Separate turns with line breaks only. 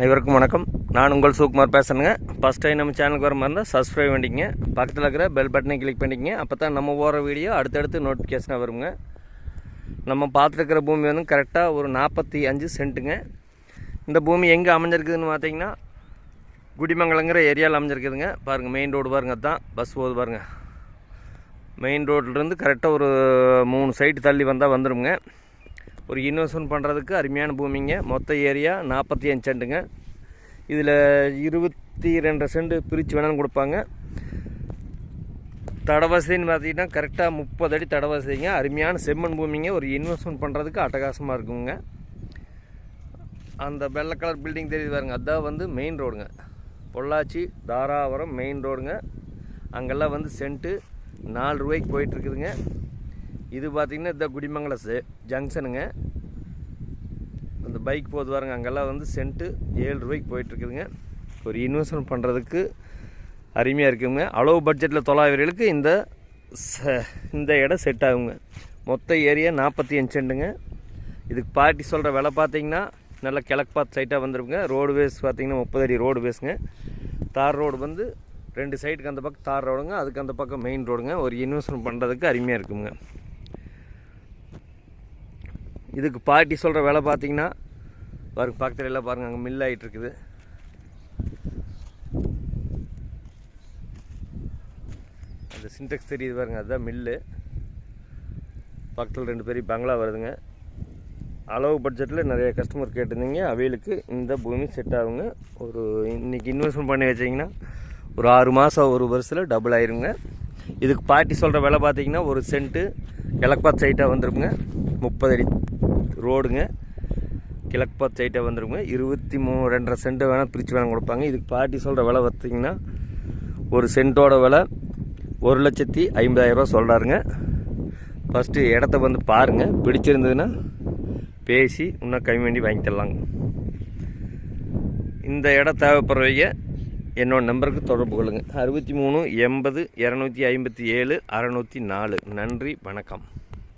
அனைவருக்கும் வணக்கம். நான் உங்கள் சுகுமார் பேசுகிறேங்க. ஃபஸ்ட் டைம் நம்ம சேனலுக்கு வர மாதிரி இருந்தால் சப்ஸ்கிரைப் பண்ணிக்கங்க, பக்கத்தில் இருக்கிற பெல் பட்டனை கிளிக் பண்ணிக்கங்க. அப்போ தான் நம்ம போகிற வீடியோ அடுத்தடுத்து நோட்டிஃபிகேஷனாக வருங்க. நம்ம பார்த்துருக்கிற பூமி வந்து கரெக்டாக ஒரு 45 சென்ட்டுங்க. இந்த பூமி எங்கே அமைஞ்சிருக்குதுன்னு பார்த்தீங்கன்னா குடிமங்கலங்கிற ஏரியாவில் அமைஞ்சிருக்குதுங்க. பாருங்கள், மெயின் ரோடு பாருங்கள், அதுதான் பஸ் போகுது பாருங்கள். மெயின் ரோட்லேருந்து கரெக்டாக ஒரு 3 சைட்டு தள்ளி வந்தால் வந்துடுங்க. ஒரு இன்வெஸ்ட்மெண்ட் பண்ணுறதுக்கு அருமையான பூமிங்க. மொத்த ஏரியா 45 சென்ட்டுங்க. இதில் 22 சென்ட் பிரித்து வேணாலும் கொடுப்பாங்க. தட வசதின்னு பார்த்தீங்கன்னா கரெக்டாக 30 அடி தட வசதிங்க. அருமையான செம்மண் பூமிங்க. ஒரு இன்வெஸ்ட்மெண்ட் பண்ணுறதுக்கு அட்டகாசமாக இருக்குங்க. அந்த வெள்ளை கலர் பில்டிங் தெரியுது பாருங்க, அதுதான் வந்து மெயின் ரோடுங்க. பொள்ளாச்சி தாராபுரம் மெயின் ரோடுங்க. அங்கெல்லாம் வந்து சென்ட்டு 4 ரூபாய்க்கு போயிட்டுருக்குதுங்க. இது பார்த்திங்கன்னா இந்த குடிமங்கல ஜங்ஷனுங்க. அந்த பைக் போது பாருங்க, அங்கெல்லாம் வந்து சென்ட்டு 7 ரூபாய்க்கு போயிட்டுருக்குதுங்க. ஒரு இன்வெஸ்ட்மெண்ட் பண்ணுறதுக்கு அருமையாக இருக்குங்க. அளவு பட்ஜெட்டில் தொலைவர்களுக்கு இந்த இடம் செட் ஆகுங்க. மொத்த ஏரியா 45 சென்ட்டுங்க. இதுக்கு பார்ட்டி சொல்கிற விலை பார்த்திங்கன்னா நல்லா கிழக்கு பார்த்து சைட்டாக வந்துருக்குங்க. ரோடு பேஸ் பார்த்திங்கன்னா 30 அடி ரோடு பேஸுங்க. தார் ரோடு வந்து 2 சைட்டுக்கு அந்த பக்கம் தார் ரோடுங்க, அதுக்கு அந்த பக்கம் மெயின் ரோடுங்க. ஒரு இன்வெஸ்ட்மெண்ட் பண்ணுறதுக்கு அருமையாக இருக்குங்க. இதுக்கு பார்ட்டி சொல்கிற விலை பார்த்தீங்கன்னா பாருங்க, பக்கத்தில் எல்லாம் பாருங்கள், அங்கே மில் ஆகிட்டு இருக்குது. அந்த சின்டெக்ஸ் தெரியுது பாருங்கள், அதுதான் மில்லு. பக்கத்தில் 2 பெரிய பங்களா வருதுங்க. அளவு பட்ஜெட்டில் நிறைய கஸ்டமர் கேட்டிருந்தீங்க, அவைகளுக்கு இந்த பூமி செட் ஆகுங்க. ஒரு இன்றைக்கி இன்வெஸ்ட்மெண்ட் பண்ணி வச்சிங்கன்னா ஒரு 6 மாதம் 1 வருஷத்தில் டபுள் ஆயிருங்க. இதுக்கு பார்ட்டி சொல்கிற விலை பார்த்தீங்கன்னா ஒரு சென்ட்டு கிழக்கு பார்த்து சைட்டாக வந்துருக்குங்க. 30 அடி ரோடுங்க, கிழக்கு பார்த்து சைட்டாக வந்துருங்க. 2.5 சென்ட்டு வேணால் பிரித்து வேணால் கொடுப்பாங்க. இதுக்கு பார்ட்டி சொல்கிற விலை பார்த்திங்கன்னா ஒரு சென்ட்டோட விலை 1,50,000 சொல்கிறாருங்க. ஃபஸ்ட்டு இடத்த வந்து பாருங்கள், பிடிச்சிருந்ததுன்னா பேசி இன்னும் கம்மி பண்ணி வாங்கி தரலாங்க. இந்த இடம் தேவைப்படுறவங்க என்னோட நம்பருக்கு தொடர்பு கொள்ளுங்கள். 63 80 257 604. நன்றி, வணக்கம்.